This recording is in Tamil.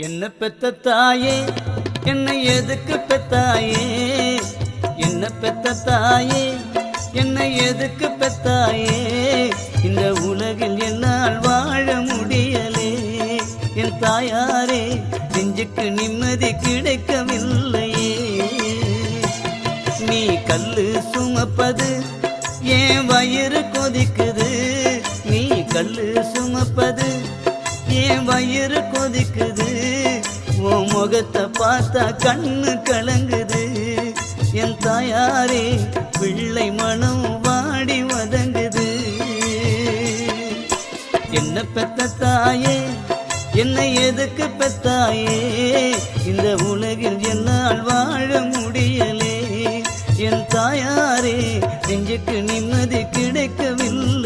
என்ன பெத்த தாயே என்னை எதுக்கு பெத்தாயே, என்ன பெத்த தாயே என்னை எதுக்கு பெத்தாயே, இந்த உலகில் என்னால் வாழ முடியலே. என் தாயாரே நெஞ்சுக்கு நிம்மதி கிடைக்கவில்லையே. நீ கல்லு சுமப்பது ஏன் வயிறு கொதிக்குது, நீ கல்லு சுமப்பது ஏன் வயிறு கொதிக்குது, உன் முகத்தை பார்த்தா கண்ணு கலங்குது. என் தாயாரே பிள்ளை மனம் வாடி வதங்குது. என்ன பெத்த தாயே என்னை எதுக்கு பெத்தாயே, இந்த உலகில் என்னால் வாழ முடியலே. என் தாயாரே நெஞ்சுக்கு நிம்மதி கிடைக்கவில்லை.